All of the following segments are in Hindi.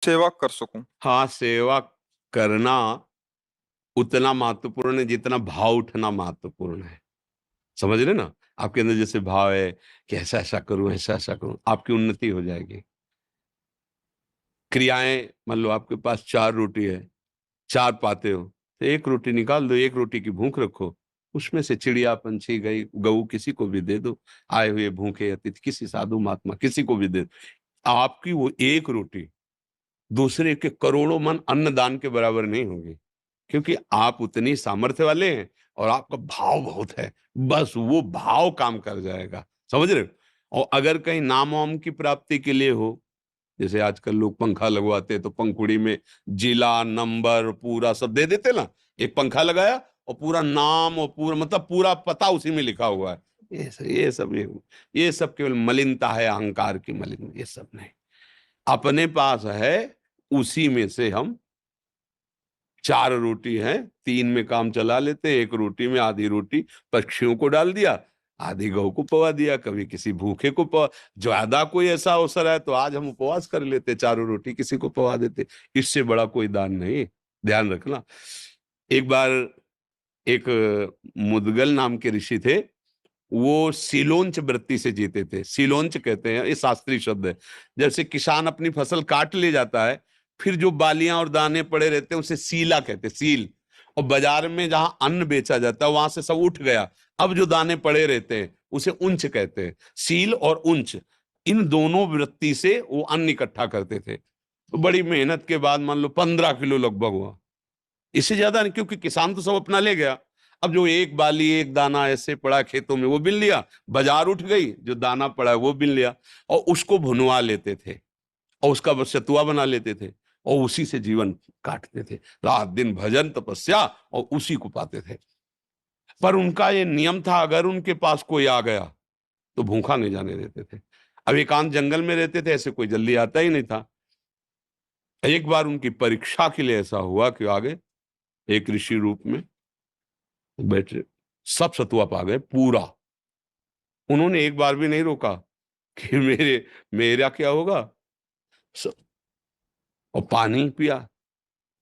सेवा कर सकूं। हाँ, सेवा करना उतना महत्वपूर्ण है जितना भाव उठना महत्वपूर्ण है। समझ रहे ना? आपके अंदर जैसे भाव है कि ऐसा-ऐसा करूँ, ऐसा-ऐसा करूँ, आपकी उन्नति हो जाएगी। क्रियाएँ मान लो आपके पास 4 रोटी है, 4 पाते हो, तो 1 रोटी निकाल दो, 1 रोटी की भूख रखो। उसमें से चिड़िया, पंछी, गऊ किसी को भी दे दो। आए हुए भूखे अतिथि, किसी साधु महात्मा किसी को भी दे दो। आपकी वो 1 रोटी दूसरे के करोड़ों मन अन्नदान के बराबर नहीं होगी, क्योंकि आप उतनी सामर्थ्य वाले हैं और आपका भाव बहुत है। बस वो भाव काम कर जाएगा, समझ रहे हो? और अगर कहीं नाम-वाम की प्राप्ति के लिए हो, जैसे आजकल लोग पंखा लगवाते हैं तो पंखुड़ी में जिला, नंबर पूरा सब दे देते ना, एक पंखा लगाया और पूरा नाम और पूरा मतलब पूरा पता उसी में लिखा हुआ है। ये सब केवल मलिनता है, अहंकार की मलिन, ये सब नहीं। अपने पास है, उसी में से हम 4 रोटी है, 3 में काम चला लेते, 1 रोटी में आधी रोटी पक्षियों को डाल दिया, आधी गऊ को पवा दिया, कभी किसी भूखे को पवा। ज्यादा कोई ऐसा अवसर है तो आज हम उपवास कर लेते, चारों रोटी किसी को पवा देते। इससे बड़ा कोई दान नहीं, ध्यान रखना। एक बार एक मुदगल नाम के ऋषि थे, वो सीलोंच वृत्ति से जीते थे। सीलोंच कहते हैं, ये शास्त्रीय शब्द है। जैसे किसान अपनी फसल काट ले जाता है, फिर जो बालियां और दाने पड़े रहते हैं उसे सीला कहते हैं, सील। और बाजार में जहां अन्न बेचा जाता है वहां से सब उठ गया, अब जो दाने पड़े रहते हैं उसे उंच कहते हैं। सील और उंच, इन दोनों वृत्ति से वो अन्न इकट्ठा करते थे। तो बड़ी मेहनत के बाद मान लो 15 किलो लगभग हुआ, इससे ज्यादा नहीं, क्योंकि किसान तो सब अपना ले गया। अब जो एक बाली एक दाना ऐसे पड़ा खेतों में वो बिन लिया, बाजार उठ गई, जो दाना पड़ा है वो बिन लिया, और उसको भुनवा लेते थे और उसका बस सतुआ बना लेते थे और उसी से जीवन काटते थे। रात दिन भजन तपस्या और उसी को पाते थे। पर उनका ये नियम था, अगर उनके पास कोई आ गया तो भूखा नहीं जाने देते थे। अब एकांत जंगल में रहते थे, ऐसे कोई जल्दी आता ही नहीं था। एक बार उनकी परीक्षा के लिए ऐसा हुआ कि आगे एक ऋषि रूप में बैठे, सब सतुआ पा गए पूरा। उन्होंने एक बार भी नहीं रोका कि मेरा क्या होगा। स- और पानी पिया,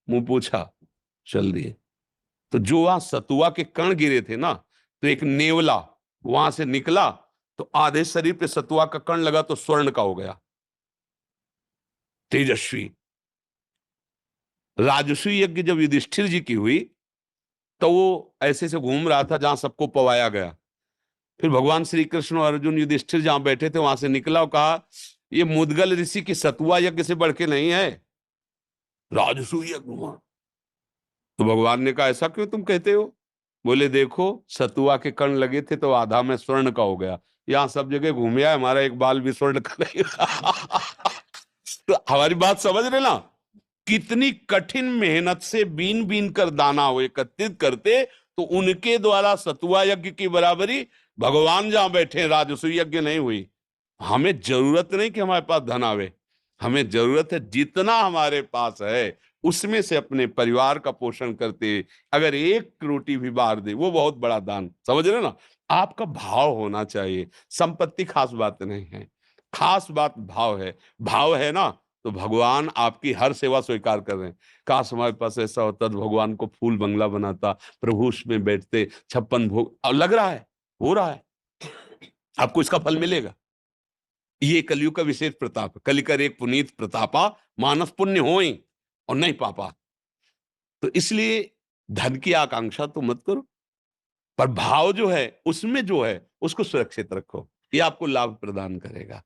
मुंह पोछा, चल दिए। तो जो वहां सतुआ के कण गिरे थे ना, तो एक नेवला वहां से निकला, तो आधे शरीर पे सतुआ का कण लगा तो स्वर्ण का हो गया, तेजस्वी। राजसूय यज्ञ जब युधिष्ठिर जी की हुई, तो वो ऐसे से घूम रहा था जहां सबको पवाया गया। फिर भगवान श्री कृष्ण और अर्जुन युधिष्ठिर जहां बैठे थे वहां से निकला और कहा, ये मुदगल ऋषि की सतुआ यज्ञ से बढ़ के नहीं है, राजसूय यज्ञ हुआ। तो भगवान ने कहा, ऐसा क्यों तुम कहते हो? बोले, देखो सतुआ के कण लगे थे तो आधा में स्वर्ण का हो गया, यहाँ सब जगह घूमे आए, हमारा एक बाल भी स्वर्ण का नहीं। तो हमारी बात समझ रहे ना? कितनी कठिन मेहनत से बीन बीन कर दाना वो एकत्रित करते, तो उनके द्वारा सतुआ यज्ञ की बराबरी भगवान जहां बैठे, राजसूय यज्ञ नहीं हुई। हमें जरूरत नहीं कि हमारे पास धन आवे, हमें जरूरत है जितना हमारे पास है उसमें से अपने परिवार का पोषण करते, अगर एक रोटी भी बार दे वो बहुत बड़ा दान। समझ रहे ना? आपका भाव होना चाहिए। संपत्ति खास बात नहीं है, खास बात भाव है। भाव है ना, तो भगवान आपकी हर सेवा स्वीकार कर रहे हैं। काश हमारे पास ऐसा होता तो भगवान को फूल बंगला बनाता, प्रभु उसमें बैठते, 56 भोग। अब लग रहा है, हो रहा है, आपको इसका फल मिलेगा। ये कलयुग का विशेष प्रताप है। कलिकर एक पुनीत प्रतापा, मानस पुण्य होई और नहीं पापा। तो इसलिए धन की आकांक्षा तो मत करो, पर भाव जो है उसमें जो है उसको सुरक्षित रखो, ये आपको लाभ प्रदान करेगा।